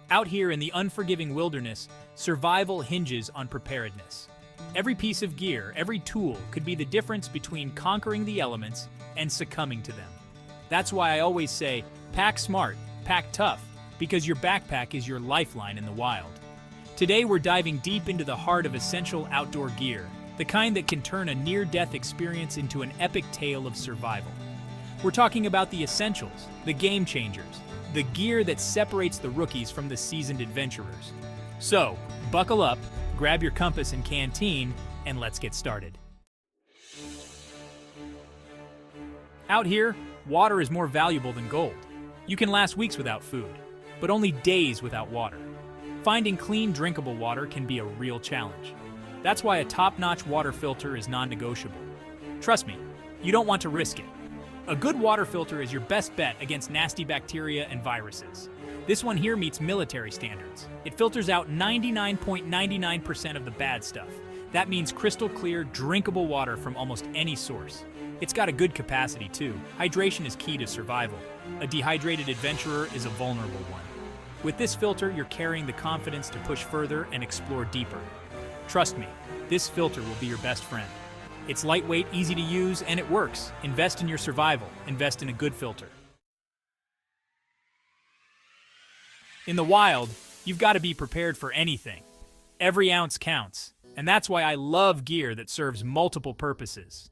Out here in the unforgiving wilderness, survival hinges on preparedness. Every piece of gear, every tool could be the difference between conquering the elements and succumbing to them. That's why I always say, pack smart, pack tough, because your backpack is your lifeline in the wild. Today we're diving deep into the heart of essential outdoor gear, the kind that can turn a near-death experience into an epic tale of survival. We're talking about the essentials, the game changers, the gear that separates the rookies from the seasoned adventurers. So, buckle up, grab your compass and canteen, and let's get started. Out here, water is more valuable than gold. You can last weeks without food, but only days without water. Finding clean, drinkable water can be a real challenge. That's why a top-notch water filter is non-negotiable. Trust me, you don't want to risk it. A good water filter is your best bet against nasty bacteria and viruses. This one here meets military standards. It filters out 99.99% of the bad stuff. That means crystal clear, drinkable water from almost any source. It's got a good capacity too. Hydration is key to survival. A dehydrated adventurer is a vulnerable one. With this filter, you're carrying the confidence to push further and explore deeper. Trust me, this filter will be your best friend. It's lightweight, easy to use, and it works. Invest in your survival. Invest in a good filter. In the wild, you've got to be prepared for anything. Every ounce counts, and that's why I love gear that serves multiple purposes.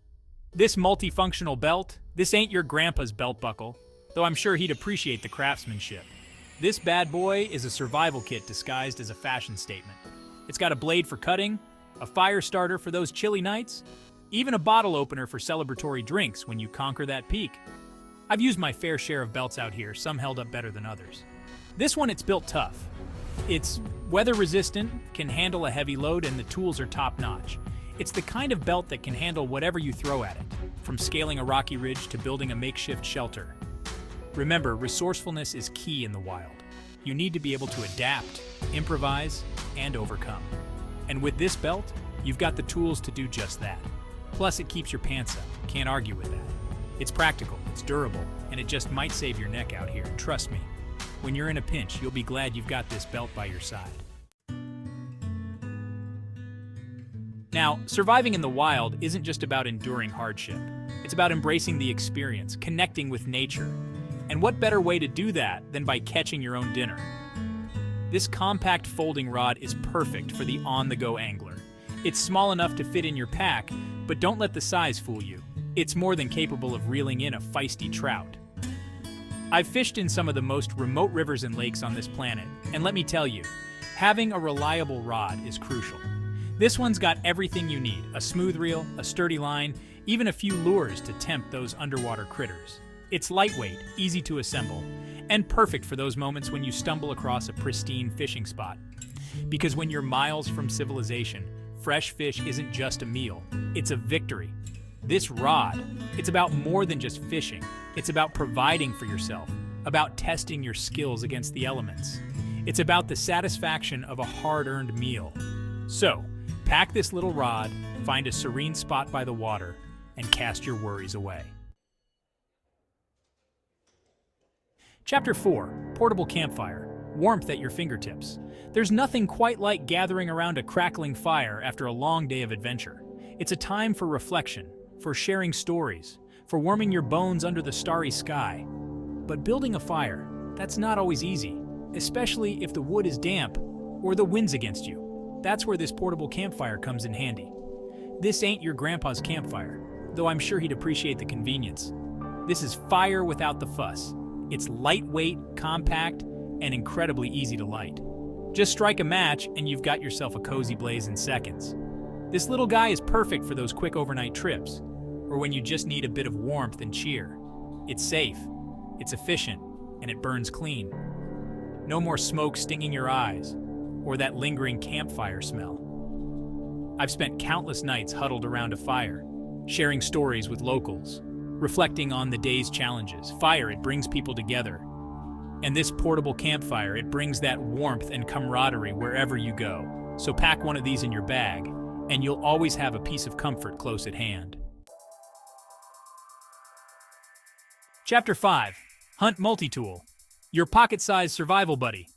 This multifunctional belt, this ain't your grandpa's belt buckle, though I'm sure he'd appreciate the craftsmanship. This bad boy is a survival kit disguised as a fashion statement. It's got a blade for cutting, a fire starter for those chilly nights, even a bottle opener for celebratory drinks when you conquer that peak. I've used my fair share of belts out here, some held up better than others. This one, it's built tough. It's weather resistant, can handle a heavy load, and the tools are top notch. It's the kind of belt that can handle whatever you throw at it, from scaling a rocky ridge to building a makeshift shelter. Remember, resourcefulness is key in the wild. You need to be able to adapt, improvise, and overcome. And with this belt, you've got the tools to do just that. Plus, it keeps your pants up. Can't argue with that. It's practical, it's durable, and it just might save your neck out here. Trust me. When you're in a pinch, you'll be glad you've got this belt by your side. Now, surviving in the wild isn't just about enduring hardship. It's about embracing the experience, connecting with nature. And what better way to do that than by catching your own dinner? This compact folding rod is perfect for the on-the-go angler. It's small enough to fit in your pack, but don't let the size fool you. It's more than capable of reeling in a feisty trout. I've fished in some of the most remote rivers and lakes on this planet, and let me tell you, having a reliable rod is crucial. This one's got everything you need: a smooth reel, a sturdy line, even a few lures to tempt those underwater critters. It's lightweight, easy to assemble, and perfect for those moments when you stumble across a pristine fishing spot. Because when you're miles from civilization, fresh fish isn't just a meal, it's a victory. This rod, it's about more than just fishing. It's about providing for yourself, about testing your skills against the elements. It's about the satisfaction of a hard-earned meal. So, pack this little rod, find a serene spot by the water, and cast your worries away. Chapter 4, Portable Campfire, warmth at your fingertips. There's nothing quite like gathering around a crackling fire after a long day of adventure. It's a time for reflection, for sharing stories, for warming your bones under the starry sky. But building a fire, that's not always easy, especially if the wood is damp or the wind's against you. That's where this portable campfire comes in handy. This ain't your grandpa's campfire, though I'm sure he'd appreciate the convenience. This is fire without the fuss. It's lightweight, compact, and incredibly easy to light. Just strike a match and you've got yourself a cozy blaze in seconds. This little guy is perfect for those quick overnight trips, or when you just need a bit of warmth and cheer. It's safe, it's efficient, and it burns clean. No more smoke stinging your eyes, or that lingering campfire smell. I've spent countless nights huddled around a fire, sharing stories with locals, reflecting on the day's challenges. Fire, it brings people together. And this portable campfire, it brings that warmth and camaraderie wherever you go. So pack one of these in your bag, and you'll always have a piece of comfort close at hand. Chapter 5, Hunt Multi-Tool, your pocket-sized survival buddy.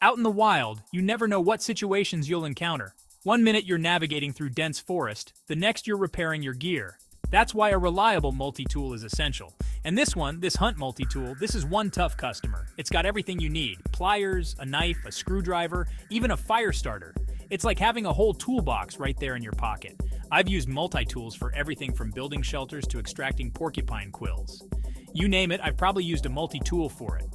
Out in the wild, you never know what situations you'll encounter. One minute you're navigating through dense forest, the next you're repairing your gear. That's why a reliable multi-tool is essential. And this hunt multi-tool, this is one tough customer. It's got everything you need: pliers, a knife, a screwdriver, even a fire starter. It's like having a whole toolbox right there in your pocket. I've used multi-tools for everything from building shelters to extracting porcupine quills. You name it, I've probably used a multi-tool for it.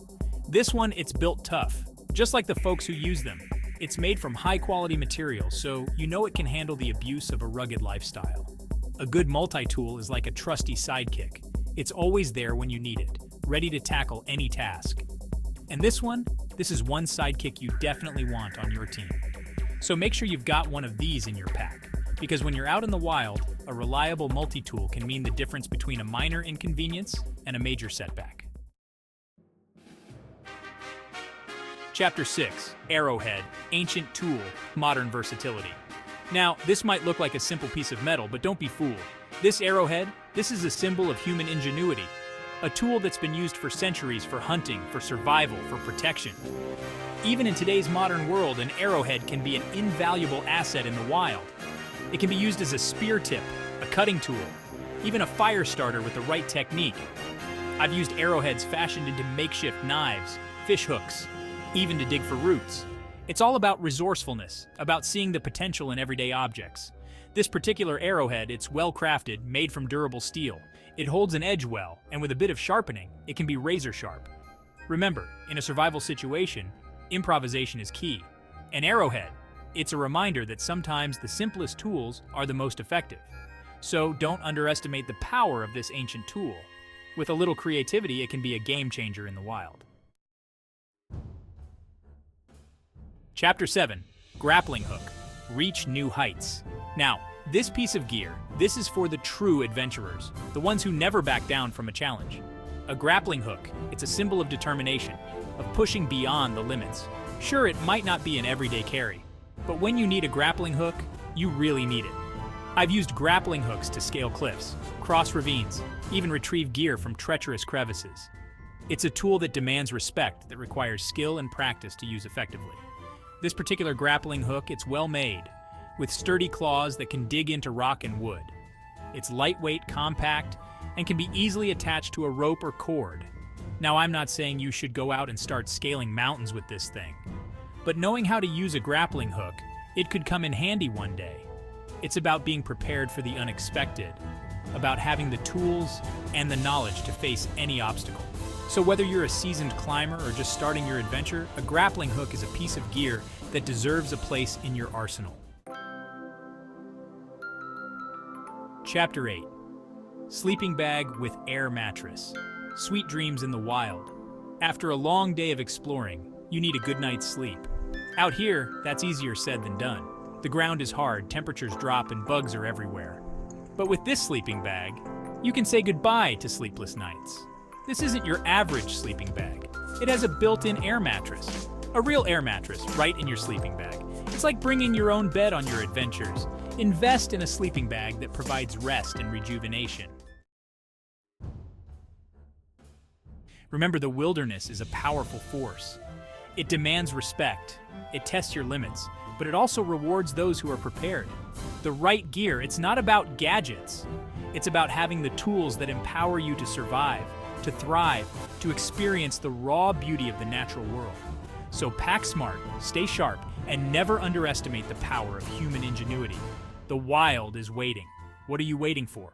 This one, it's built tough, just like the folks who use them. It's made from high-quality materials, so you know it can handle the abuse of a rugged lifestyle. A good multi-tool is like a trusty sidekick. It's always there when you need it, ready to tackle any task. And this is one sidekick you definitely want on your team. So make sure you've got one of these in your pack, because when you're out in the wild, a reliable multi-tool can mean the difference between a minor inconvenience and a major setback. Chapter 6, Arrowhead, Ancient Tool, Modern Versatility. Now, this might look like a simple piece of metal, but don't be fooled. This arrowhead, this is a symbol of human ingenuity. A tool that's been used for centuries for hunting, for survival, for protection. Even in today's modern world, an arrowhead can be an invaluable asset in the wild. It can be used as a spear tip, a cutting tool, even a fire starter with the right technique. I've used arrowheads fashioned into makeshift knives, fish hooks, even to dig for roots. It's all about resourcefulness, about seeing the potential in everyday objects. This particular arrowhead, it's well crafted, made from durable steel. It holds an edge well, and with a bit of sharpening, it can be razor sharp. Remember, in a survival situation, improvisation is key. An arrowhead, it's a reminder that sometimes the simplest tools are the most effective. So don't underestimate the power of this ancient tool. With a little creativity, it can be a game changer in the wild. Chapter 7, Grappling Hook, Reach New Heights. Now, this piece of gear, this is for the true adventurers, the ones who never back down from a challenge. A grappling hook, it's a symbol of determination, of pushing beyond the limits. Sure, it might not be an everyday carry, but when you need a grappling hook, you really need it. I've used grappling hooks to scale cliffs, cross ravines, even retrieve gear from treacherous crevices. It's a tool that demands respect, that requires skill and practice to use effectively. This particular grappling hook, it's well made, with sturdy claws that can dig into rock and wood. It's lightweight, compact, and can be easily attached to a rope or cord. Now, I'm not saying you should go out and start scaling mountains with this thing, but knowing how to use a grappling hook, it could come in handy one day. It's about being prepared for the unexpected, about having the tools and the knowledge to face any obstacle. So whether you're a seasoned climber or just starting your adventure, a grappling hook is a piece of gear that deserves a place in your arsenal. Chapter 8, Sleeping Bag with Air Mattress. Sweet dreams in the wild. After a long day of exploring, you need a good night's sleep. Out here, that's easier said than done. The ground is hard, temperatures drop, and bugs are everywhere. But with this sleeping bag, you can say goodbye to sleepless nights. This isn't your average sleeping bag. It has a built-in air mattress. A real air mattress right in your sleeping bag. It's like bringing your own bed on your adventures. Invest in a sleeping bag that provides rest and rejuvenation. Remember, the wilderness is a powerful force. It demands respect. It tests your limits, but it also rewards those who are prepared. The right gear, it's not about gadgets. It's about having the tools that empower you to survive, to thrive, to experience the raw beauty of the natural world. So pack smart, stay sharp, and never underestimate the power of human ingenuity. The wild is waiting. What are you waiting for?